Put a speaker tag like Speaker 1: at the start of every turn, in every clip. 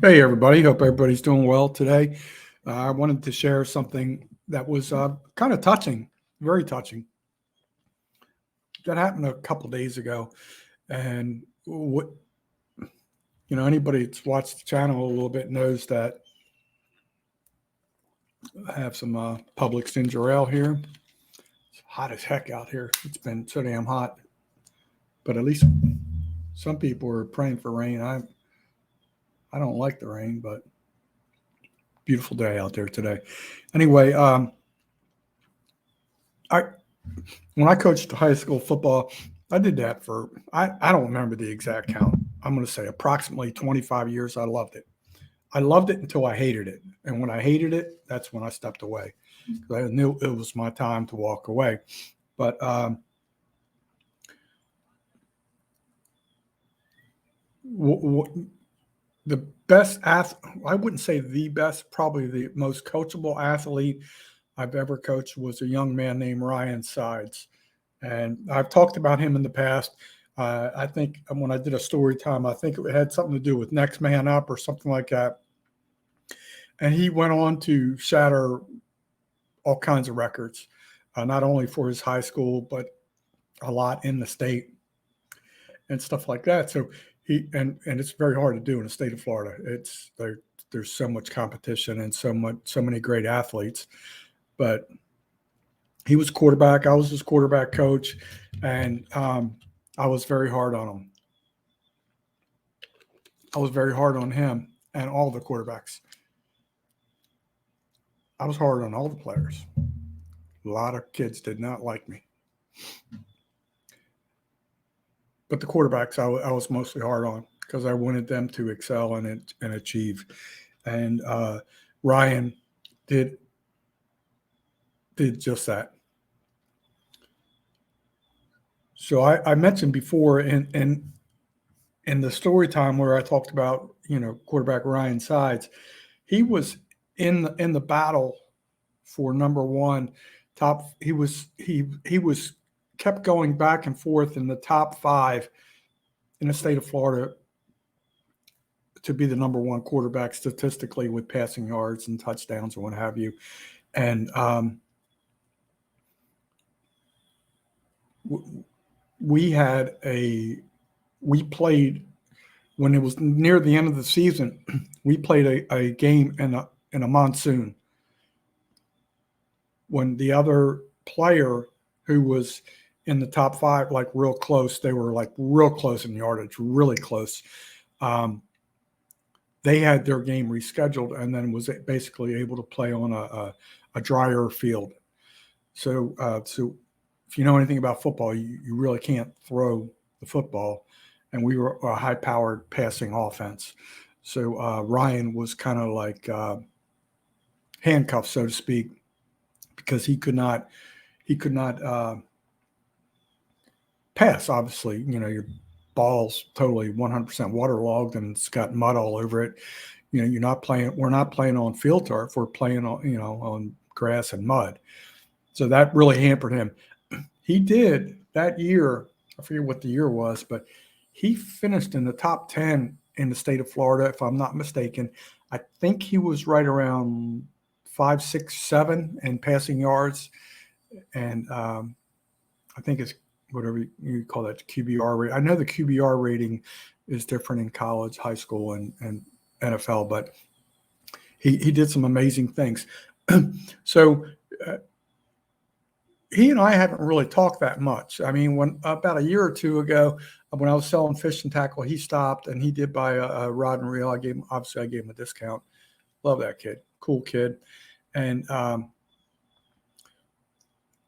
Speaker 1: Hey, everybody. Hope everybody's doing well today. I wanted to share something that was kind of touching, very touching. That happened a couple days ago. And anybody that's watched the channel a little bit knows that I have some Publix ginger ale here. It's hot as heck out here. It's been so damn hot. But at least some people are praying for rain. I don't like the rain, but beautiful day out there today. Anyway, I when I coached high school football, I did that for, I don't remember the exact count. I'm going to say approximately 25 years. I loved it. I loved it until I hated it. And when I hated it, that's when I stepped away. I knew it was my time to walk away. But the best I wouldn't say the best, probably the most coachable athlete I've ever coached was a young man named Ryan Sides. And I've talked about him in the past. I think when I did a story time, I think it had something to do with Next Man Up or something like that. And he went on to shatter all kinds of records, not only for his high school, but a lot in the state and stuff like that. So and it's very hard to do in the state of Florida. There's so much competition and so many great athletes. But he was quarterback. I was his quarterback coach, and I was very hard on him. I was very hard on him and all the quarterbacks. I was hard on all the players. A lot of kids did not like me. But the quarterbacks, I was mostly hard on because I wanted them to excel and achieve. And Ryan did just that. So I mentioned before in the story time where I talked about quarterback Ryan Sides, he was in the battle for number one top. He was kept going back and forth in the top five in the state of Florida to be the number one quarterback statistically with passing yards and touchdowns and what have you. And we played when it was near the end of the season. We played a game in a monsoon when the other player who was in the top five, like real close, they were like real close in yardage, really close. They had their game rescheduled and then was basically able to play on a drier field. So if you know anything about football, you really can't throw the football. And we were a high-powered passing offense. So Ryan was kind of like handcuffed, so to speak, because he could not pass. Obviously, your ball's totally 100% waterlogged and it's got mud all over it. We're not playing on field turf. We're playing on grass and mud. So that really hampered him. He did that year. I forget what the year was, but he finished in the top 10 in the state of Florida, if I'm not mistaken. I think he was right around 5, 6, 7 in passing yards. And I think it's whatever you call that, QBR rate. I know the QBR rating is different in college, high school, and NFL, but he did some amazing things. So he and I haven't really talked that much. I mean, when about a year or two ago, when I was selling fish and tackle, he stopped and he did buy a rod and reel. I gave him a discount. Love that kid, cool kid, and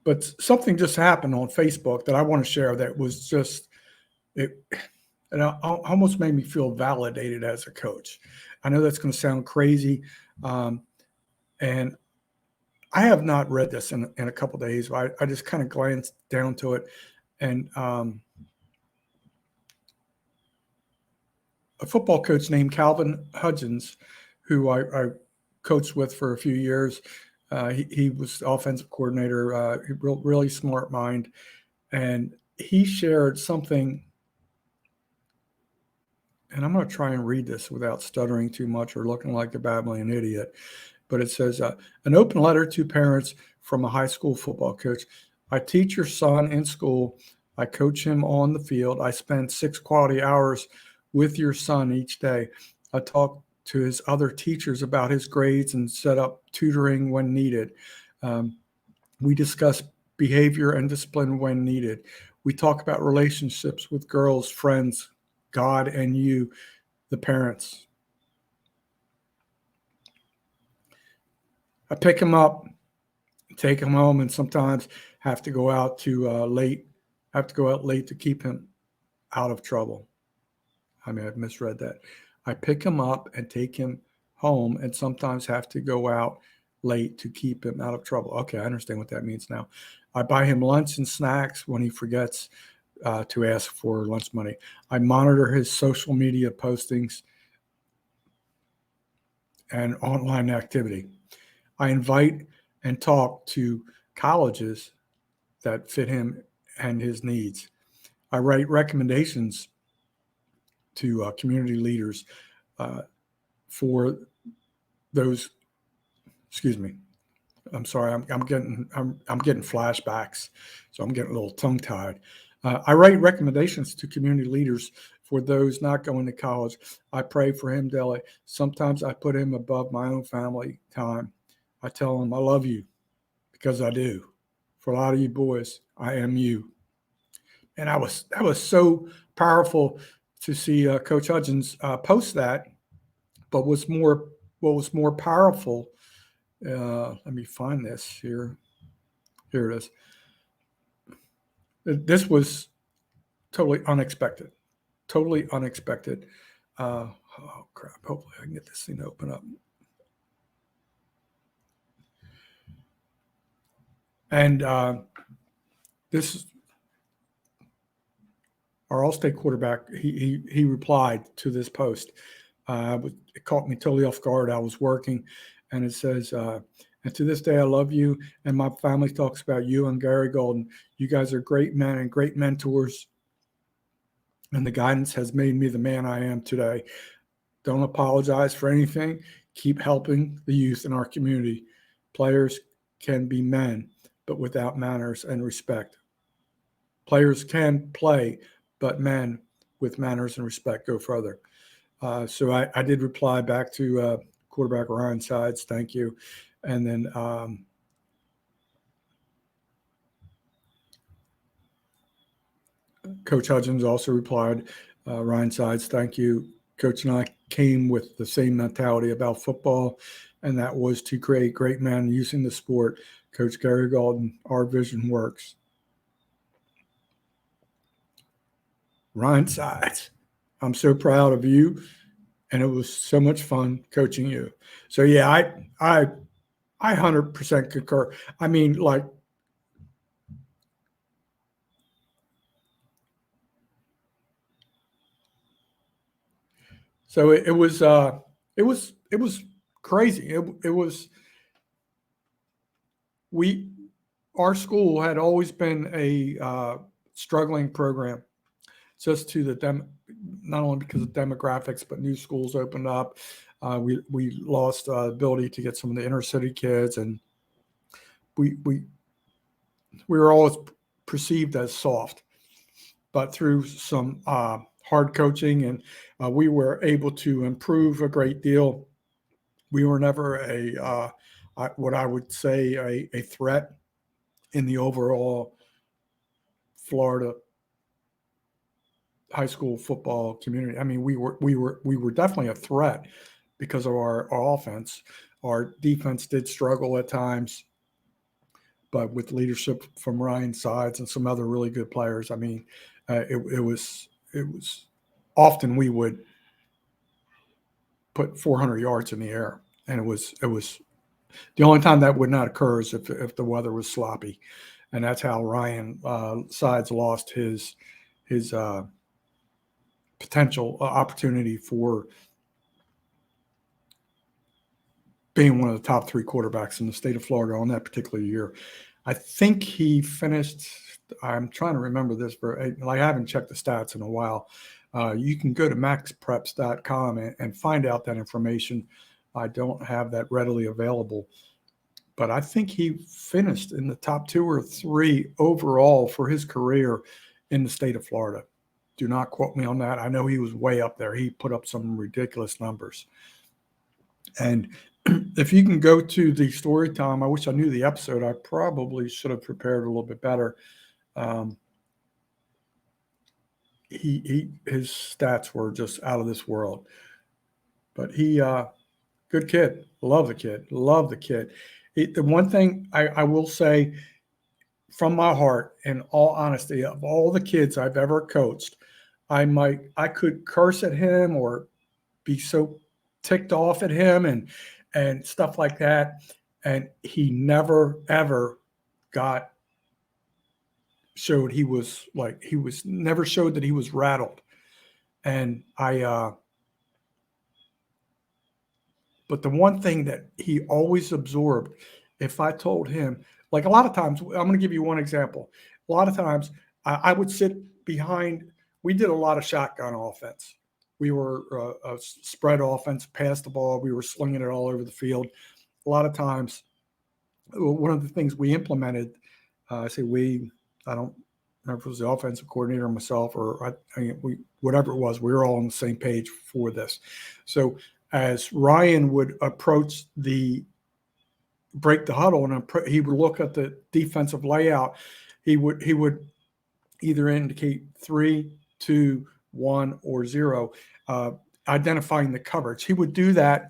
Speaker 1: but something just happened on Facebook that I want to share that was just it. And it almost made me feel validated as a coach. I know that's going to sound crazy, and I have not read this in a couple of days. I just kind of glanced down to it, and a football coach named Calvin Hudgens, who I coached with for a few years. He was the offensive coordinator, really smart mind, and he shared something and I'm going to try and read this without stuttering too much or looking like a babbling idiot. But it says, an open letter to parents from a high school football coach. I teach your son in school. I coach him on the field. I spend 6 quality hours with your son each day. I talk to his other teachers about his grades and set up tutoring when needed. We discuss behavior and discipline when needed. We talk about relationships with girls, friends, God, and you, the parents. I pick him up, take him home, and sometimes have to go out late to keep him out of trouble. I mean, I've misread that. I pick him up and take him home, and sometimes have to go out late to keep him out of trouble. Okay, I understand what that means now. I buy him lunch and snacks when he forgets to ask for lunch money. I monitor his social media postings and online activity. I invite and talk to colleges that fit him and his needs. I write recommendations to community leaders for those. Excuse me. I'm sorry. I'm getting flashbacks, so I'm getting a little tongue tied. I write recommendations to community leaders for those not going to college. I pray for him daily. Sometimes I put him above my own family time. I tell him I love you because I do. For a lot of you boys, I am you. And that was so powerful to see Coach Hudgens post that. But what was more powerful? Let me find this here. Here it is. This was totally unexpected. Totally unexpected. Oh crap! Hopefully, I can get this thing to open up. And this our All-State quarterback. He replied to this post. It caught me totally off guard. I was working, and it says, and to this day, I love you, and my family talks about you and Gary Golden. You guys are great men and great mentors, and the guidance has made me the man I am today. Don't apologize for anything. Keep helping the youth in our community. Players can be men, but without manners and respect. Players can play, but men with manners and respect go further. So I did reply back to quarterback Ryan Sides. Thank you. And then Coach Hudgens also replied, Ryan Sides, thank you. Coach and I came with the same mentality about football, and that was to create great men using the sport. Coach Gary Golden, our vision works. Ryan Sides, I'm so proud of you, and it was so much fun coaching you. So yeah, I 100% concur. I mean, like, so it was crazy. It was we our school had always been a struggling program, just to not only because of demographics, but new schools opened up. We lost ability to get some of the inner city kids, and we were always perceived as soft. But through some hard coaching, and we were able to improve a great deal. We were never what I would say a threat in the overall Florida high school football community. I mean, we were definitely a threat because of our offense. Our defense did struggle at times, but with leadership from Ryan Sides and some other really good players, I mean, it was often we would put 400 yards in the air, and it was the only time that would not occur is if the weather was sloppy, and that's how Ryan Sides lost his potential opportunity for being one of the top 3 quarterbacks in the state of Florida on that particular year. I think he finished. I'm trying to remember this, but I haven't checked the stats in a while, You can go to maxpreps.com and find out that information. I don't have that readily available, but I think he finished in the top 2 or 3 overall for his career in the state of Florida. Do not quote me on that. I know he was way up there. He put up some ridiculous numbers. And if you can go to the story time, I wish I knew the episode. I probably should have prepared a little bit better. His stats were just out of this world. But good kid. Love the kid. Love the kid. The one thing I will say from my heart, in all honesty, of all the kids I've ever coached, I could curse at him or be so ticked off at him and stuff like that. And he never, ever showed he was never showed that he was rattled. And but the one thing that he always absorbed, if I told him, like a lot of times, I'm going to give you one example. A lot of times I would sit behind, we did a lot of shotgun offense. We were a spread offense, pass the ball. We were slinging it all over the field. A lot of times, one of the things we implemented, I don't remember if it was the offensive coordinator or myself or whatever it was, we were all on the same page for this. So as Ryan would approach break the huddle, and he would look at the defensive layout, he would either indicate 3, 2, 1, or 0, identifying the coverage. He would do that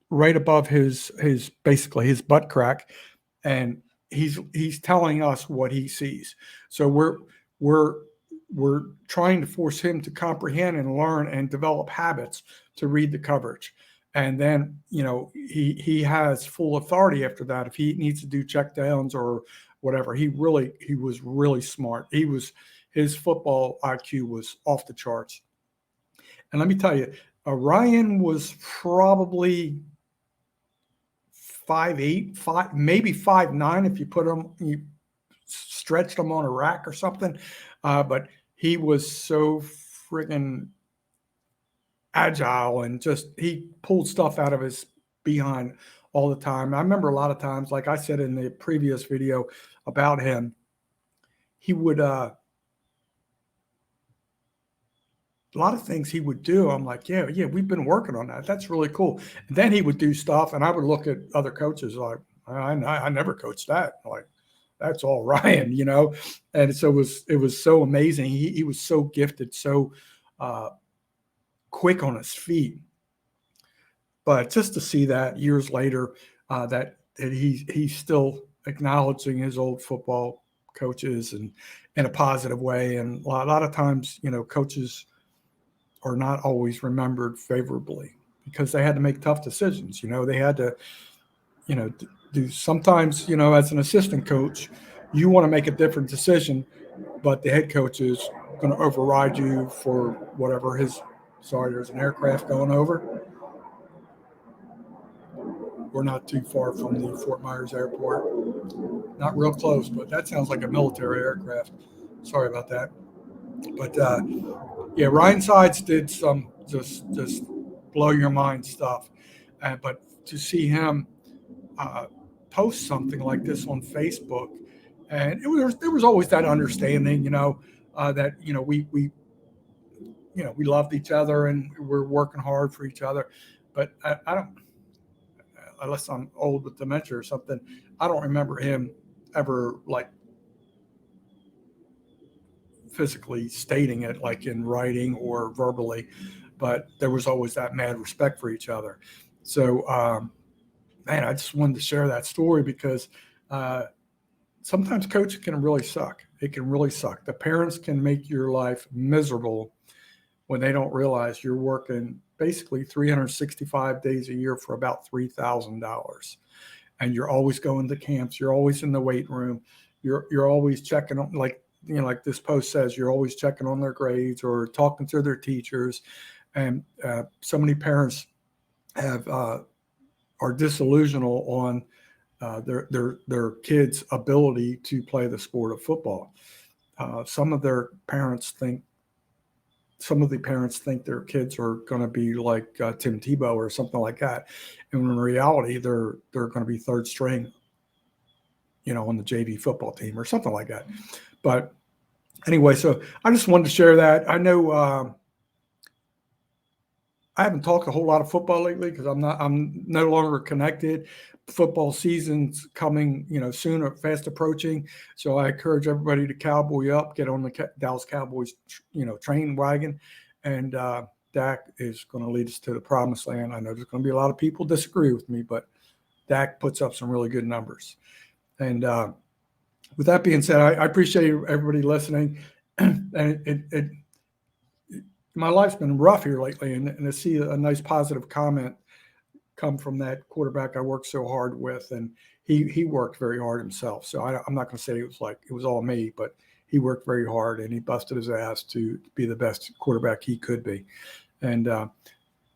Speaker 1: right above his basically his butt crack, and he's telling us what he sees. So we're trying to force him to comprehend and learn and develop habits to read the coverage. And then, he has full authority after that. If he needs to do check downs or whatever, he was really smart. His football IQ was off the charts. And let me tell you, Ryan was probably 5'8", maybe 5'9" if you stretched him on a rack or something. But he was so friggin' agile and he pulled stuff out of his behind all the time. I remember a lot of times, like I said in the previous video about him, he would a lot of things he would do. I'm like, yeah, we've been working on that. That's really cool. And then he would do stuff, and I would look at other coaches like, I never coached that. Like, that's all Ryan, And so it was so amazing. He was so gifted, so quick on his feet. But just to see that years later, that he's still acknowledging his old football coaches and in a positive way. And a lot of times, coaches are not always remembered favorably because they had to make tough decisions. They had to, do sometimes, as an assistant coach, you want to make a different decision, but the head coach is going to override you for whatever sorry, there's an aircraft going over. We're not too far from the Fort Myers airport. Not real close, but that sounds like a military aircraft. Sorry about that. But yeah, Ryan Sides did some just blow your mind stuff. But to see him post something like this on Facebook, and there was always that understanding, that we loved each other and we're working hard for each other. But I don't, unless I'm old with dementia or something, I don't remember him ever like physically stating it like in writing or verbally, but there was always that mad respect for each other. So, man, I just wanted to share that story because sometimes coaching can really suck. It can really suck. The parents can make your life miserable when they don't realize you're working basically 365 days a year for about $3,000. And you're always going to camps. You're always in the weight room. You're always checking on, like this post says, you're always checking on their grades or talking to their teachers. And so many parents are disillusional on their kids' ability to play the sport of football. Some of their parents think some of the parents think their kids are going to be like Tim Tebow or something like that, and in reality, they're going to be third string, on the JV football team or something like that. But anyway, so I just wanted to share that. I know I haven't talked a whole lot of football lately because I'm no longer connected. Football season's coming, soon or fast approaching. So I encourage everybody to cowboy up, get on the Dallas Cowboys, train wagon. And Dak is going to lead us to the promised land. I know there's going to be a lot of people disagree with me, but Dak puts up some really good numbers. And with that being said, I appreciate everybody listening. And my life's been rough here lately, and to see a nice positive comment come from that quarterback I worked so hard with, and he worked very hard himself. So I'm not going to say it was all me, but he worked very hard and he busted his ass to be the best quarterback he could be. And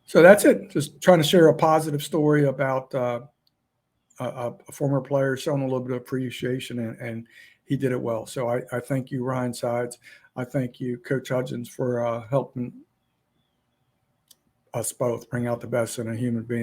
Speaker 1: so that's it. Just trying to share a positive story about a former player, showing a little bit of appreciation, and he did it well. So I thank you, Ryan Sides. I thank you, Coach Hudgens, for helping us both bring out the best in a human being.